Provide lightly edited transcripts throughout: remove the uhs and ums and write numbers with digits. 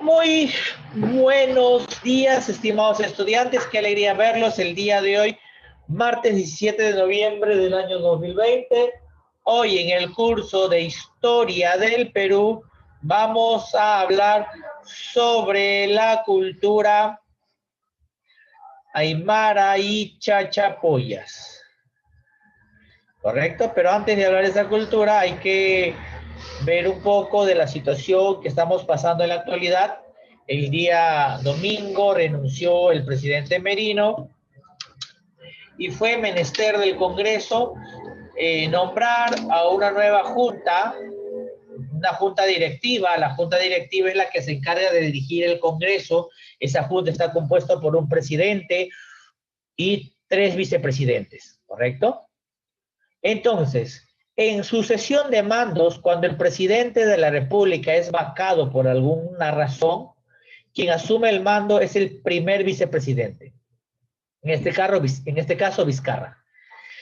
Muy buenos días, estimados estudiantes. Qué alegría verlos el día de hoy, martes 17 de noviembre del año 2020. Hoy en el curso de Historia del Perú vamos a hablar sobre la cultura aymara y chachapoyas. ¿Correcto? Pero antes de hablar de esa cultura hay que ver un poco de la situación que estamos pasando en la actualidad. El día domingo renunció el presidente Merino y fue menester del Congreso nombrar a una nueva junta, una junta directiva. La junta directiva es la que se encarga de dirigir el Congreso. Esa junta está compuesta por un presidente y 3 vicepresidentes, ¿correcto? Entonces, en sucesión de mandos, cuando el presidente de la República es vacado por alguna razón, quien asume el mando es el primer vicepresidente. En este caso, Vizcarra.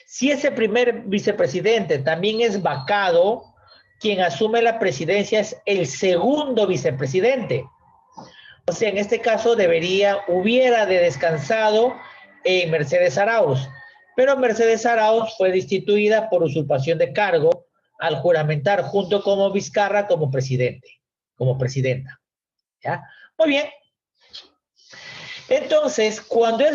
Si ese primer vicepresidente también es vacado, quien asume la presidencia es el segundo vicepresidente. O sea, en este caso hubiera de descansado en Mercedes Arauz. Pero Mercedes Arauz fue destituida por usurpación de cargo al juramentar junto con Vizcarra como presidenta. ¿Ya? Muy bien. Entonces, cuando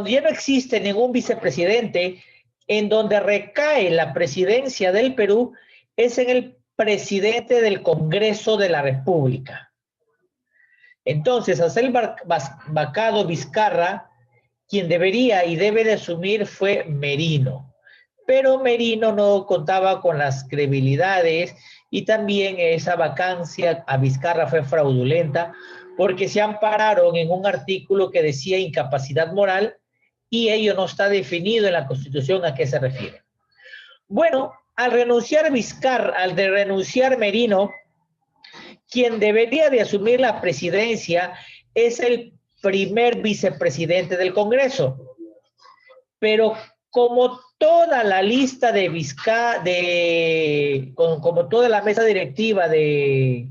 ya no existe ningún vicepresidente, en donde recae la presidencia del Perú, es en el presidente del Congreso de la República. Entonces, al ser vacado Vizcarra, quien debería y debe de asumir fue Merino. Pero Merino no contaba con las credibilidades y también esa vacancia a Vizcarra fue fraudulenta porque se ampararon en un artículo que decía incapacidad moral y ello no está definido en la Constitución a qué se refiere. Bueno, al renunciar Merino, quien debería de asumir la presidencia es el primer vicepresidente del Congreso. Pero como toda la lista como toda la mesa directiva de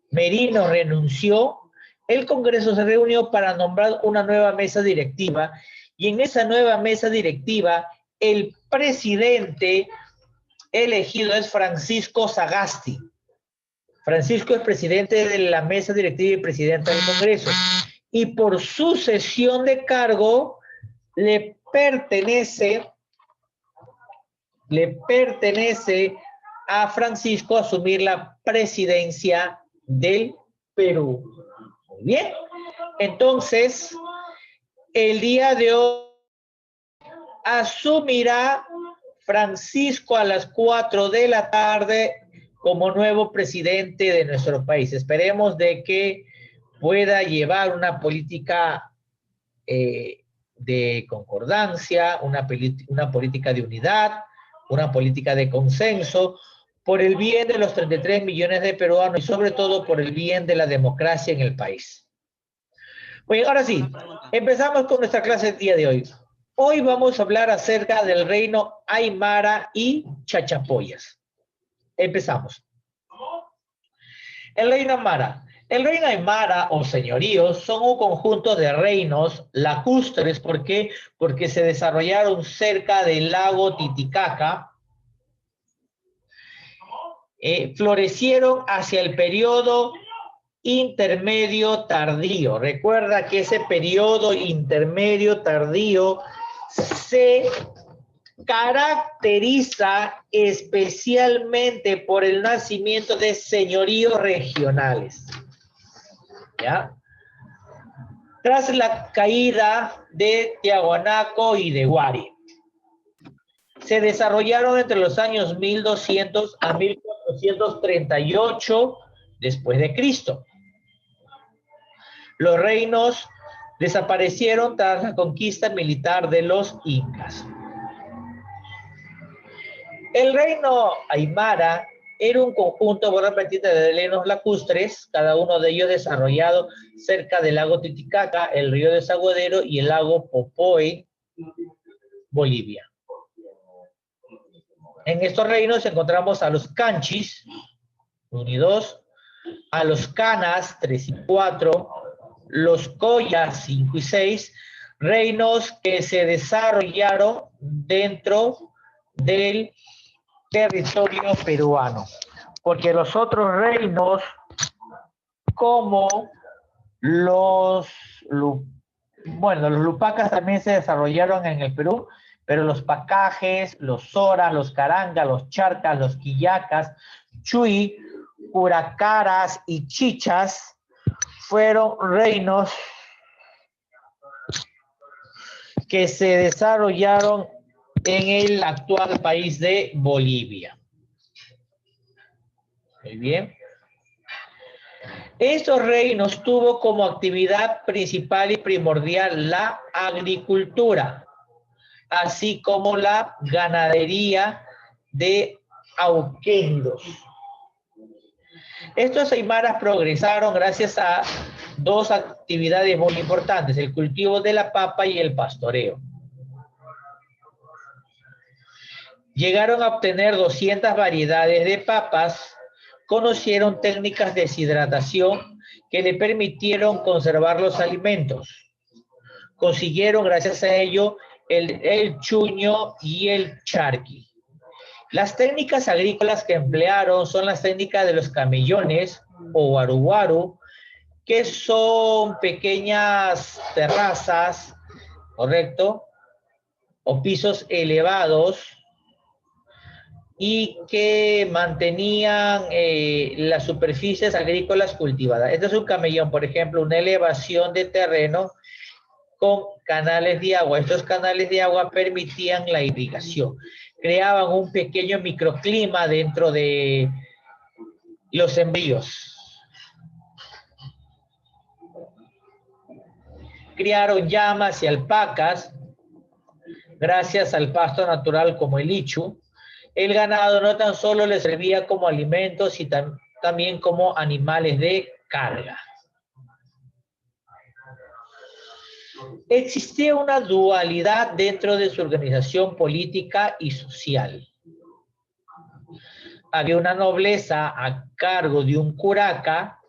Merino renunció, el Congreso se reunió para nombrar una nueva mesa directiva y en esa nueva mesa directiva el presidente elegido es Francisco Sagasti. Francisco es presidente de la mesa directiva y presidente del Congreso. Y por sucesión de cargo le pertenece a Francisco asumir la presidencia del Perú. Muy bien. Entonces, el día de hoy asumirá Francisco a las 4 de la tarde como nuevo presidente de nuestro país. Esperemos de que pueda llevar una política de concordancia, una política de unidad, una política de consenso, por el bien de los 33 millones de peruanos y sobre todo por el bien de la democracia en el país. Bueno, ahora sí, empezamos con nuestra clase del día de hoy. Hoy vamos a hablar acerca del reino aymara y chachapoyas. Empezamos. El reino aymara. El reino aymara o señoríos son un conjunto de reinos lacustres. ¿Por qué? Porque se desarrollaron cerca del lago Titicaca. Florecieron hacia el periodo intermedio tardío. Recuerda que ese periodo intermedio tardío se caracteriza especialmente por el nacimiento de señoríos regionales. ¿Ya? Tras la caída de Tiahuanaco y de Huari, se desarrollaron entre los años 1200 a 1438 después de Cristo. Los reinos desaparecieron tras la conquista militar de los incas. El reino aymara era un conjunto, voy a repetir, de reinos lacustres, cada uno de ellos desarrollado cerca del lago Titicaca, el río Desaguadero y el lago Popoy, Bolivia. En estos reinos encontramos a los canchis, unidos, a los Canas 3 y 4, los Collas 5 y 6, reinos que se desarrollaron dentro del territorio peruano. Porque los otros reinos, como los Lupacas también se desarrollaron en el Perú, pero los Pacajes, los Zoras, los Carangas, los Charcas, los Quillacas, Chuy, Curacaras y Chichas fueron reinos que se desarrollaron en el actual país de Bolivia. Muy bien. Estos reinos tuvo como actividad principal y primordial la agricultura, así como la ganadería de auquénidos. Estos aymaras progresaron gracias a dos actividades muy importantes, el cultivo de la papa y el pastoreo. Llegaron a obtener 200 variedades de papas, conocieron técnicas de deshidratación que le permitieron conservar los alimentos. Consiguieron, gracias a ello, el chuño y el charqui. Las técnicas agrícolas que emplearon son las técnicas de los camellones o guaru, que son pequeñas terrazas, ¿correcto? O pisos elevados y que mantenían las superficies agrícolas cultivadas. Este es un camellón, por ejemplo, una elevación de terreno con canales de agua. Estos canales de agua permitían la irrigación. Creaban un pequeño microclima dentro de los sembríos. Criaron llamas y alpacas gracias al pasto natural como el ichu. El ganado no tan solo les servía como alimentos, sino también como animales de carga. Existía una dualidad dentro de su organización política y social. Había una nobleza a cargo de un curaca,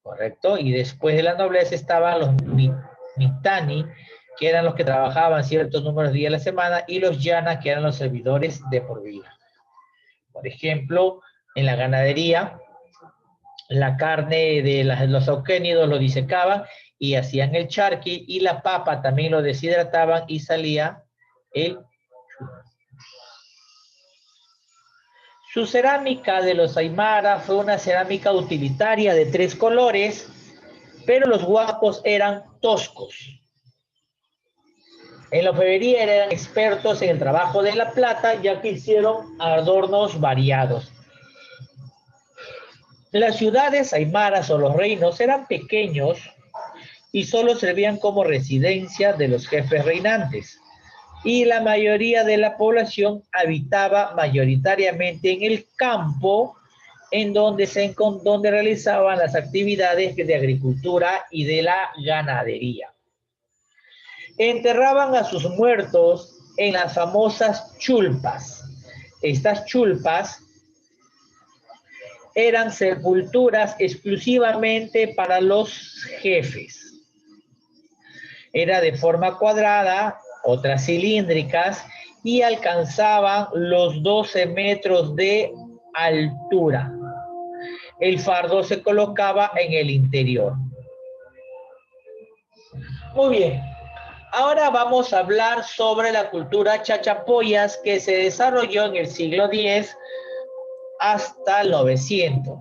¿correcto? Y después de la nobleza estaban los mitani, que eran los que trabajaban ciertos números de días a la semana, y los llana, que eran los servidores de por vida. Por ejemplo, en la ganadería, la carne de los auquénidos lo disecaban y hacían el charqui, y la papa también lo deshidrataban y salía el. Su cerámica de los Aymara fue una cerámica utilitaria de 3 colores, pero los guapos eran toscos. En la orfebrería eran expertos en el trabajo de la plata, ya que hicieron adornos variados. Las ciudades aymaras o los reinos eran pequeños y solo servían como residencia de los jefes reinantes. Y la mayoría de la población habitaba mayoritariamente en el campo, en donde realizaban las actividades de agricultura y de la ganadería. Enterraban a sus muertos en las famosas chulpas. Estas chulpas eran sepulturas exclusivamente para los jefes. Era de forma cuadrada, otras cilíndricas, y alcanzaban los 12 metros de altura. El fardo se colocaba en el interior. Muy bien. Ahora vamos a hablar sobre la cultura chachapoyas que se desarrolló en el siglo X hasta el 900.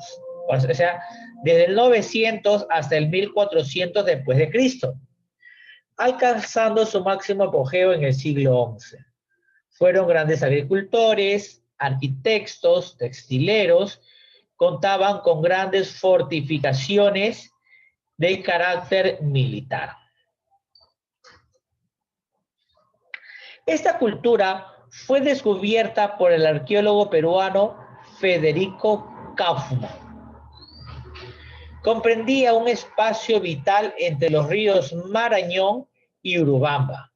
O sea, desde el 900 hasta el 1400 después de Cristo, alcanzando su máximo apogeo en el siglo XI. Fueron grandes agricultores, arquitectos, textileros, contaban con grandes fortificaciones de carácter militar. Esta cultura fue descubierta por el arqueólogo peruano Federico Kaufmann. Comprendía un espacio vital entre los ríos Marañón y Urubamba.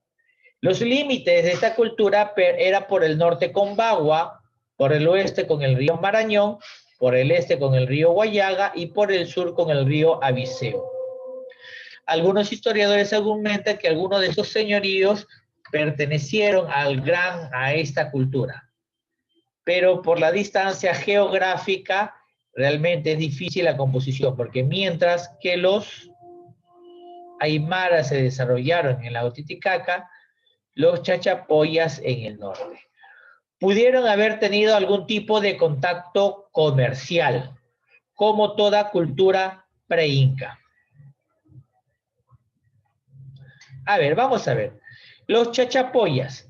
Los límites de esta cultura era por el norte con Bagua, por el oeste con el río Marañón por el este con el río Guayaga y por el sur con el río Abiseo. Algunos historiadores argumentan que algunos de estos señoríos pertenecieron a esta cultura, pero por la distancia geográfica realmente es difícil la composición, porque mientras que los aymaras se desarrollaron en la Titicaca, los chachapoyas en el norte. Pudieron haber tenido algún tipo de contacto comercial, como toda cultura pre-inca. A ver, vamos a ver. Los chachapoyas.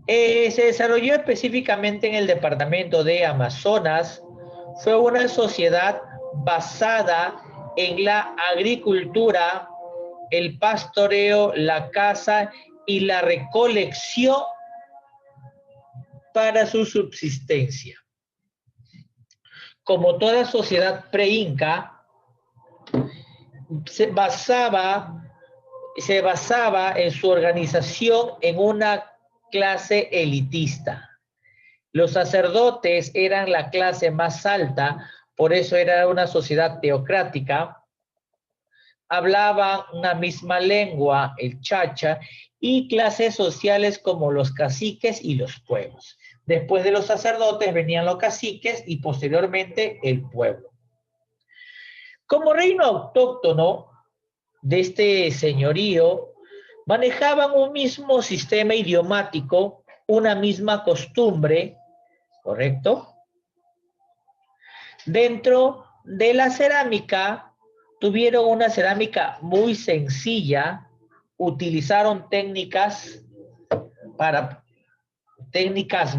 Se desarrolló específicamente en el departamento de Amazonas. Fue una sociedad basada en la agricultura, el pastoreo, la caza y la recolección para su subsistencia. Como toda sociedad pre-inca, se basaba en su organización en una clase elitista. Los sacerdotes eran la clase más alta, por eso era una sociedad teocrática. Hablaban una misma lengua, el chacha, y clases sociales como los caciques y los pueblos. Después de los sacerdotes venían los caciques y posteriormente el pueblo. Como reino autóctono de este señorío, manejaban un mismo sistema idiomático, una misma costumbre, ¿correcto? Dentro de la cerámica, tuvieron una cerámica muy sencilla, utilizaron técnicas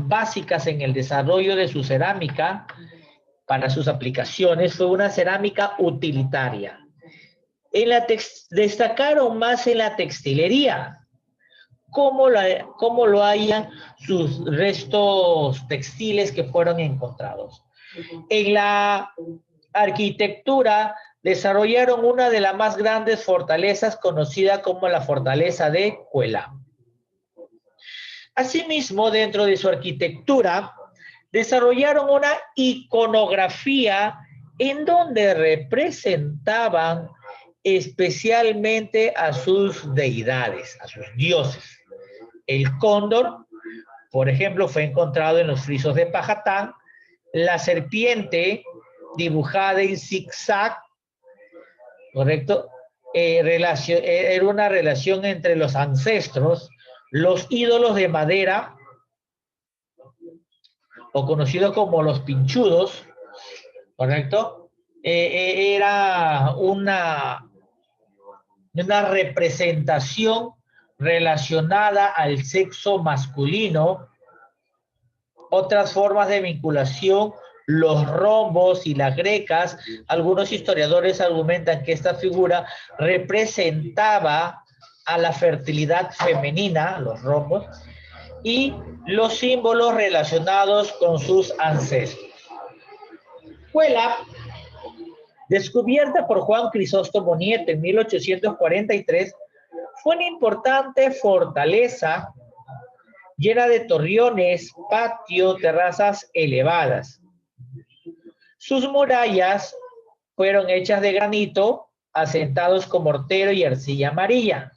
básicas en el desarrollo de su cerámica para sus aplicaciones. Fue una cerámica utilitaria. Destacaron más en la textilería, como lo hayan sus restos textiles que fueron encontrados. En la arquitectura desarrollaron una de las más grandes fortalezas conocida como la fortaleza de Cuela. Asimismo, dentro de su arquitectura, desarrollaron una iconografía en donde representaban especialmente a sus deidades, a sus dioses. El cóndor, por ejemplo, fue encontrado en los frisos de Pajatán. La serpiente dibujada en zigzag, ¿correcto? Era una relación entre los ancestros, los ídolos de madera, o conocidos como los pinchudos, ¿correcto? Era una representación relacionada al sexo masculino. Otras formas de vinculación, los rombos y las grecas. Algunos historiadores argumentan que esta figura representaba a la fertilidad femenina, los rombos, y los símbolos relacionados con sus ancestros. Cuela, descubierta por Juan Crisóstomo Nieto en 1843, fue una importante fortaleza llena de torreones, patio, terrazas elevadas. Sus murallas fueron hechas de granito, asentados con mortero y arcilla amarilla.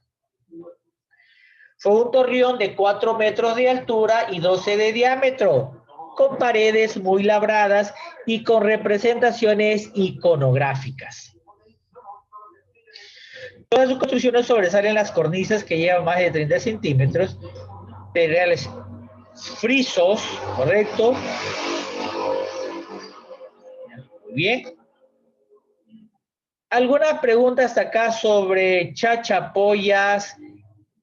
Fue un torreón de 4 metros de altura y 12 de diámetro, con paredes muy labradas y con representaciones iconográficas. Todas sus construcciones sobresalen las cornisas que llevan más de 30 centímetros de reales frisos, ¿correcto? Muy bien. ¿Alguna pregunta hasta acá sobre chachapoyas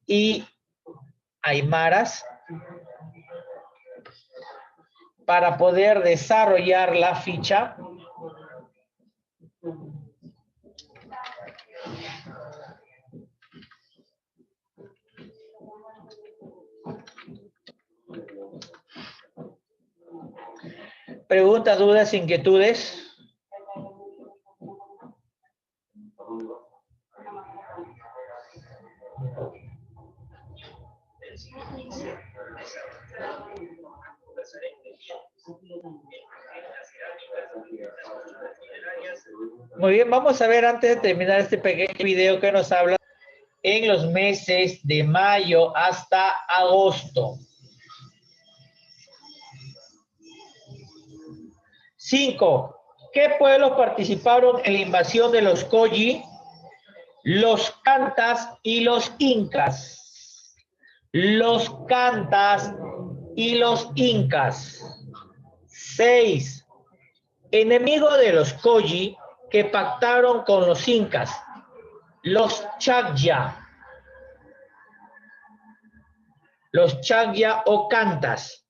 y aymaras? Para poder desarrollar la ficha. Preguntas, dudas, inquietudes. Muy bien, vamos a ver antes de terminar este pequeño video que nos habla en los meses de mayo hasta agosto. 5. ¿Qué pueblos participaron en la invasión de los Colli? Los cantas y los incas. Los cantas y los incas. 6. Enemigo de los Colli que pactaron con los incas. Los Chagya. Los Chagya o cantas.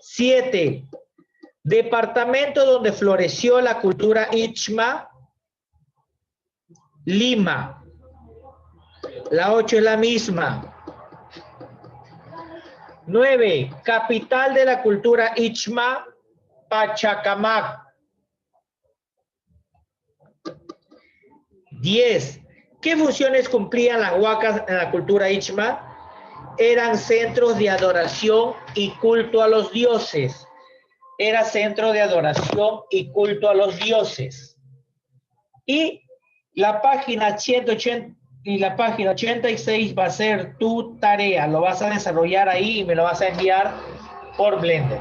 7. Departamento donde floreció la cultura Ichma. Lima. La 8 es la misma. 9. Capital de la cultura Ichma, Pachacamac. 10. ¿Qué funciones cumplían las huacas en la cultura Ichma? Eran centros de adoración y culto a los dioses. Era centro de adoración y culto a los dioses. Y la página 180 y la página 86 va a ser tu tarea. Lo vas a desarrollar ahí y me lo vas a enviar por Blender.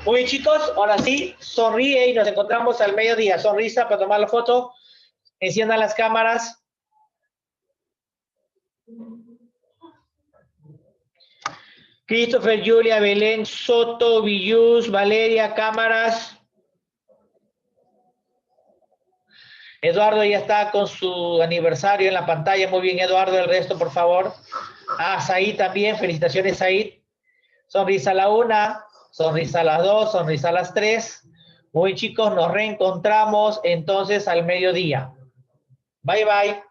Muy bien, chicos, ahora sí, sonríe y nos encontramos al mediodía. Sonrisa para tomar la foto. Enciendan las cámaras. Christopher, Julia, Belén, Soto, Villus, Valeria, cámaras. Eduardo ya está con su aniversario en la pantalla. Muy bien, Eduardo. El resto, por favor. Said también. Felicitaciones, Said. Sonrisa a la 1, sonrisa a las 2, sonrisa a las 3. Muy bien, chicos. Nos reencontramos entonces al mediodía. Bye, bye.